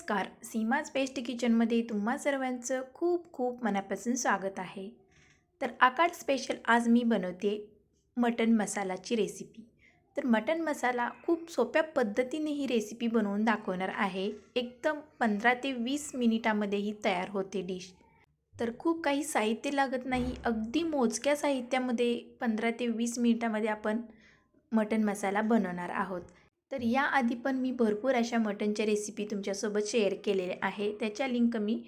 नमस्कार. सीमाज बेस्ट किचनमध्ये तुम्हा सर्वांचं खूप खूप मनापासून स्वागत आहे. तर आकाड स्पेशल आज मी बनवते मटन मसालाची रेसिपी. तर मटन मसाला खूप सोप्या पद्धतीने ही रेसिपी बनवून दाखवणार आहे. एकदम 15 ते 20 मिनिटामध्ये ही तयार होते डिश. तर खूप काही साहित्य लागत नाही. अगदी मोजक्या साहित्यामध्ये 15 ते 20 मिनिटामध्ये आपण मटन मसाला बनवणार आहोत. तर याआधी पण मी भरपूर अशा मटनच्या रेसिपी तुमच्यासोबत शेअर केलेल्या आहे. त्याच्या लिंक मी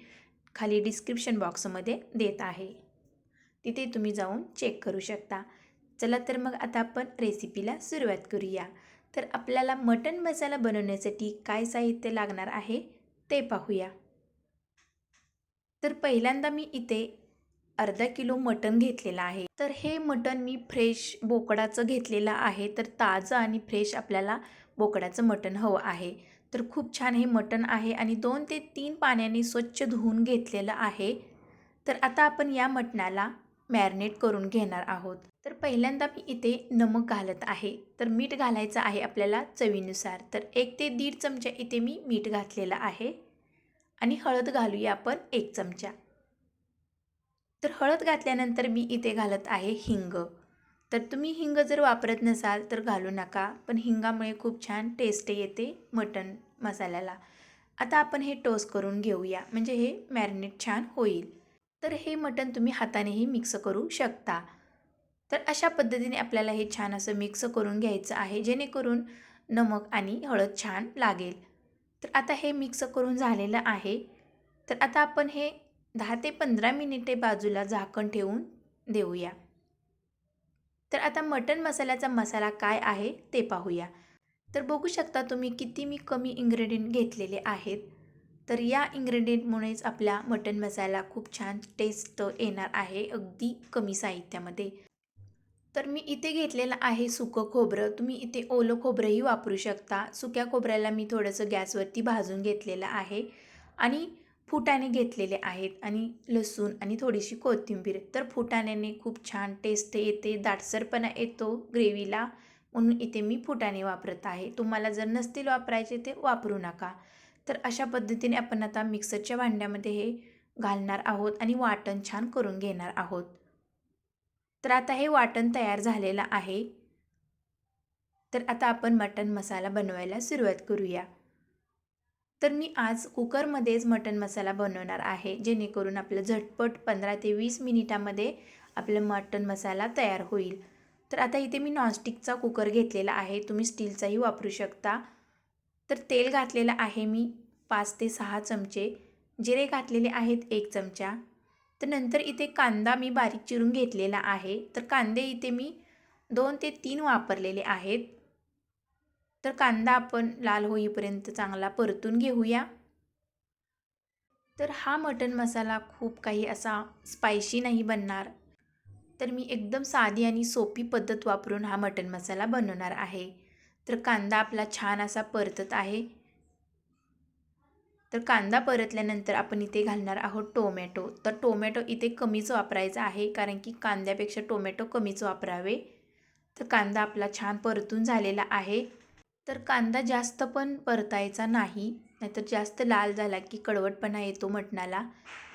खाली डिस्क्रिप्शन बॉक्समध्ये देत आहे. तिथे तुम्ही जाऊन चेक करू शकता. चला तर मग आता आपण रेसिपीला सुरुवात करूया. तर आपल्याला मटन मसाला बनवण्यासाठी काय साहित्य लागणार आहे ते पाहूया. तर पहिल्यांदा मी इथे अर्धा किलो मटण घेतलेलं आहे. तर हे मटण मी फ्रेश बोकडाचं घेतलेलं आहे. तर ताजं आणि फ्रेश आपल्याला बोकडाचं मटण हवं आहे. तर खूप छान हे मटण आहे आणि 2 ते 3 पाण्याने स्वच्छ धुवून घेतलेलं आहे. तर आता आपण या मटणाला मॅरिनेट करून घेणार आहोत. तर पहिल्यांदा मी इथे नमक घालत आहे. तर मीठ घालायचं आहे आपल्याला चवीनुसार. तर 1 ते 1.5 चमचा इथे मी मीठ घातलेलं आहे आणि हळद घालूया आपण 1 चमचा. तर हळद घातल्यानंतर मी इथे घालत आहे हिंग. तर तुम्ही हिंग जर वापरत नसाल तर घालू नका, पण हिंगामुळे खूप छान टेस्ट येते मटण मसाल्याला. आता आपण हे टोस्ट करून घेऊया, म्हणजे हे मॅरिनेट छान होईल. तर हे मटण तुम्ही हातानेही मिक्स करू शकता. तर अशा पद्धतीने आपल्याला हे छान असं मिक्स करून घ्यायचं आहे, जेणेकरून नमक आणि हळद छान लागेल. तर आता हे मिक्स करून झालेलं आहे. तर आता आपण हे 10 ते 15 मिनिटे बाजूला झाकण ठेवून देऊया. तर आता मटण मसाल्याचा मसाला काय आहे ते पाहूया. तर बघू शकता तुम्ही किती मी कमी इन्ग्रेडियंट घेतलेले आहेत. तर या इन्ग्रेडियंटमुळेच आपला मटण मसाला खूप छान टेस्ट येणार आहे अगदी कमी साहित्यामध्ये. तर मी इथे घेतलेलं आहे सुकं खोबरं. तुम्ही इथे ओलं खोबरंही वापरू शकता. सुक्या खोबऱ्याला मी थोडंसं गॅसवरती भाजून घेतलेलं आहे आणि फुटाणे घेतलेले आहेत आणि लसूण आणि थोडीशी कोथिंबीर. तर फुटाण्याने खूप छान टेस्ट येते, दाटसरपणा येतो ग्रेव्हीला, म्हणून इथे मी फुटाणे वापरत आहे. तुम्हाला जर नसतील वापरायचे ते वापरू नका. तर अशा पद्धतीने आपण आता मिक्सरच्या भांड्यामध्ये हे घालणार आहोत आणि वाटण छान करून घेणार आहोत. तर आता हे वाटण तयार झालेलं आहे. तर आता आपण मटण मसाला बनवायला सुरुवात करूया. तर मी आज कुकरमध्येच मटण मसाला बनवणार आहे, जेणेकरून आपलं झटपट 15 ते 20 मिनिटामध्ये आपलं मटण मसाला तयार होईल. तर आता इथे मी नॉनस्टिकचा कुकर घेतलेला आहे. तुम्ही स्टीलचाही वापरू शकता. तर तेल घातलेलं आहे मी 5 ते 6 चमचे. जिरे घातलेले आहेत 1 चमचा. तर नंतर इथे कांदा मी बारीक चिरून घेतलेला आहे. तर कांदे इथे मी 2 ते 3 वापरलेले आहेत. तर कांदा आपण लाल होईपर्यंत चांगला परतून घेऊया. तर हा मटण मसाला खूप काही असा स्पायसी नाही बनणार. तर मी एकदम साधी आणि सोपी पद्धत वापरून हा मटण मसाला बनवणार आहे. तर कांदा आपला छान असा परतत आहे. तर कांदा परतल्यानंतर आपण इथे घालणार आहोत टोमॅटो. तर टोमॅटो इथे कमीच वापरायचा आहे, कारण की कांद्यापेक्षा टोमॅटो कमीच वापरावे. तर कांदा आपला छान परतून झालेला आहे. तर कांदा जास्त पण परतायचा नाही, नाहीतर जास्त लाल झाला की कडवटपणा येतो मटणाला.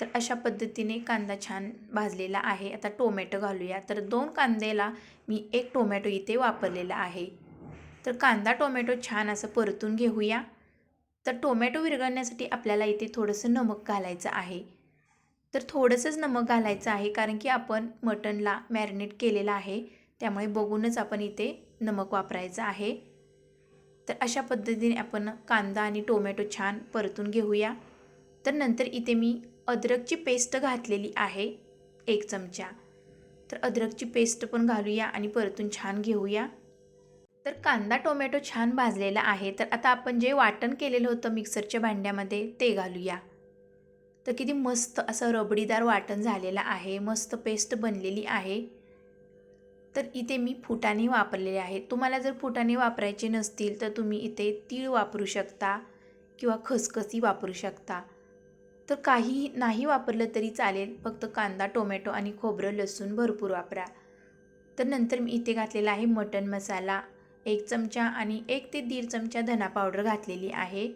तर अशा पद्धतीने कांदा छान भाजलेला आहे. आता टोमॅटो घालूया. तर 2 कांद्याला मी 1 टोमॅटो इथे वापरलेला आहे. तर कांदा टोमॅटो छान असं परतून घेऊया. तर टोमॅटो विरघळण्यासाठी आपल्याला इथे थोडंसं नमक घालायचं आहे. तर थोडंसंच नमक घालायचं आहे, कारण की आपण मटणला मॅरिनेट केलेलं आहे, त्यामुळे बघूनच आपण इथे नमक वापरायचं आहे. तर अशा पद्धतीने आपण कांदा आणि टोमॅटो छान परतून घेऊया. तर नंतर इथे मी अद्रकची पेस्ट घातलेली आहे 1 चमचा. तर अद्रकची पेस्ट पण घालूया आणि परतून छान घेऊया. तर कांदा टोमॅटो छान भाजलेला आहे. तर आता आपण जे वाटण केलेलं होतं मिक्सरच्या भांड्यामध्ये ते घालूया. तर किती मस्त असं रबडीदार वाटण झालेलं आहे, मस्त पेस्ट बनलेली आहे. तर इथे मी फुटाणे वापरलेले आहेत. तुम्हाला जर फुटाणे वापरायचे नसतील तर तुम्ही इथे तीळ वापरू शकता किंवा खसखसी वापरू शकता. तर काही नाही वापरलं तरी चालेल, फक्त कांदा टोमॅटो आणि खोबरं लसूण भरपूर वापरा. तर नंतर मी इथे घातलेला आहे मटण मसाला 1 चमचा आणि 1 ते 1.5 चमचा धना पावडर घातलेली आहे.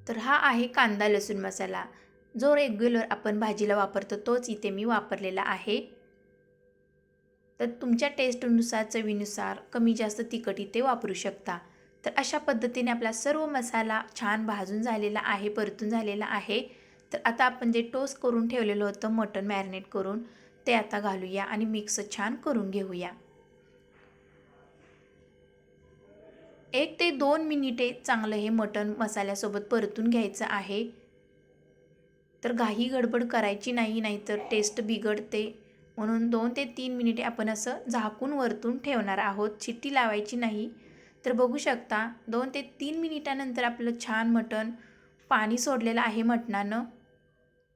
तर हा आहे कांदा लसूण मसाला, जो रेग्युलर आपण भाजीला वापरतो तोच इथे मी वापरलेला आहे. तर तुमच्या टेस्टनुसार, चवीनुसार कमी जास्त तिखट इथे वापरू शकता. तर अशा पद्धतीने आपला सर्व मसाला छान भाजून झालेला आहे, परतून झालेला आहे. तर आता आपण जे टोस्ट करून ठेवलेलं होतं मटण मॅरिनेट करून, ते आता घालूया आणि मिक्स छान करून घेऊया. 1 ते 2 मिनिटे चांगलं हे मटण मसाल्यासोबत परतून घ्यायचं आहे. तर घाई गडबड करायची नाही, नाहीतर टेस्ट बिघडते. म्हणून 2 ते 3 मिनिटे आपण असं झाकून वरतून ठेवणार आहोत. शिट्टी लावायची नाही. तर बघू शकता 2 ते 3 मिनिटानंतर आपलं छान मटण पाणी सोडलेलं आहे मटणानं.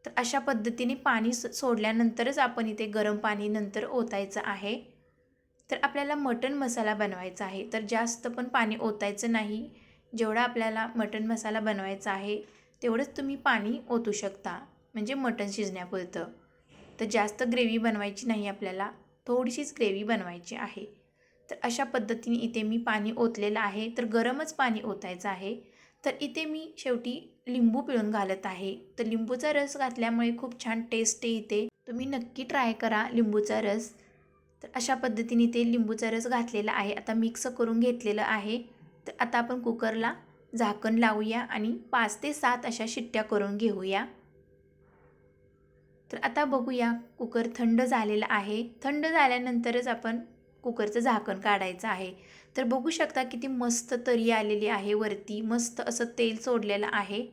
तर अशा पद्धतीने पाणी सोडल्यानंतरच आपण इथे गरम पाणी नंतर ओतायचं आहे. तर आपल्याला मटण मसाला बनवायचा आहे, तर जास्त पण पाणी ओतायचं नाही. जेवढा आपल्याला मटण मसाला बनवायचा आहे तेवढंच तुम्ही पाणी ओतू शकता, म्हणजे मटण शिजण्यापुरतं. तर जास्त ग्रेव्ही बनवायची नाही आपल्याला, थोडीशीच ग्रेव्ही बनवायची आहे. तर अशा पद्धतीने इथे मी पाणी ओतलेलं आहे. तर गरमच पाणी ओतायचं आहे. तर इथे मी शेवटी लिंबू पिळून घालत आहे. तर लिंबूचा रस घातल्यामुळे खूप छान टेस्ट येते. तुम्ही नक्की ट्राय करा लिंबूचा रस. तर अशा पद्धतीने ते लिंबूचा रस घातलेला आहे. आता मिक्स करून घेतलेलं आहे. तर आता आपण कुकरला झाकण लावूया आणि 5 ते 7 अशा शिट्ट्या करून घेऊया. तर आता बघूया, कुकर थंड झालेला आहे. थंड झाल्यानंतरच आपण कुकरचं झाकण काढायचं आहे. तर बघू शकता किती मस्त तरी आलेली आहे, वरती मस्त असं तेल सोडलेलं आहे.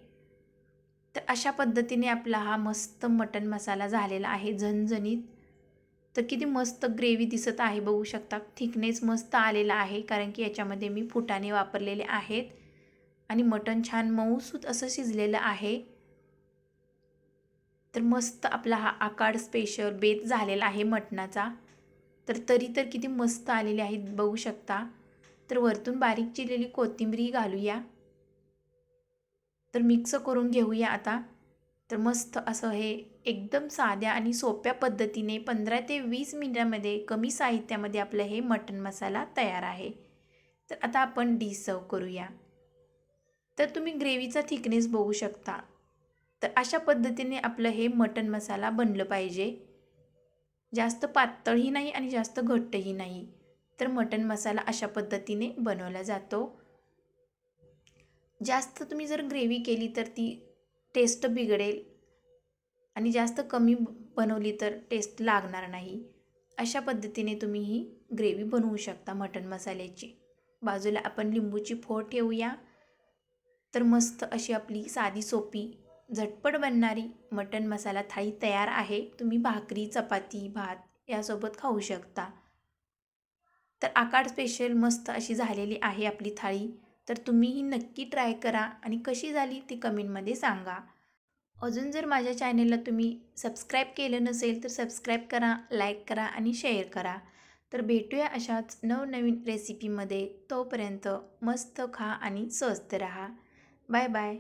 तर अशा पद्धतीने आपला हा मस्त मटण मसाला झालेला आहे झणझणीत. तर किती मस्त ग्रेव्ही दिसत आहे, बघू शकता. थिकनेस मस्त आलेला आहे, कारण की याच्यामध्ये मी फुटाणे वापरलेले आहेत आणि मटण छान मऊसूत असं शिजलेलं आहे. तर मस्त आपला हा आकाड स्पेशल बेत झालेला आहे मटणाचा. तर तरी तर किती मस्त आलेले आहेत, बघू शकता. तर वरतून बारीक चिरलेली कोथिंबीर घालूया. तर मिक्स करून घेऊया आता. तर मस्त असं हे एकदम साध्या आणि सोप्या पद्धतीने 15 ते 20 मिनिटांमध्ये कमी साहित्यामध्ये आपलं हे मटण मसाला तयार आहे. तर आता आपण डिश सर्व करूया. तर तुम्ही ग्रेव्हीचा थिकनेस बघू शकता. तर अशा पद्धतीने आपलं हे मटण मसाला बनलं पाहिजे. जास्त पातळही नाही आणि जास्त घट्टही नाही. तर मटण मसाला अशा पद्धतीने बनवला जातो. जास्त तुम्ही जर ग्रेव्ही केली तर ती टेस्ट बिघडेल आणि जास्त कमी बनवली तर टेस्ट लागणार नाही. अशा पद्धतीने तुम्ही ही ग्रेव्ही बनवू शकता मटण मसाल्याची. बाजूला आपण लिंबूची फोड ठेवूया. तर मस्त अशी आपली साधी सोपी झटपट बनणारी मटण मसाला थाळी तयार आहे. तुम्ही भाकरी, चपाती, भात यासोबत खाऊ शकता. तर आकाड स्पेशल मस्त अशी झालेली आहे आपली थाळी. तर तुम्हीही नक्की ट्राय करा आणि कशी झाली ती कमेंटमध्ये सांगा. अजून जर माझ्या चॅनेलला तुम्ही सबस्क्राईब केलं नसेल तर सबस्क्राईब करा, लाईक करा आणि शेअर करा. तर भेटूया अशाच नवनवीन रेसिपीमध्ये. तोपर्यंत मस्त खा आणि स्वस्त रहा. Bye bye.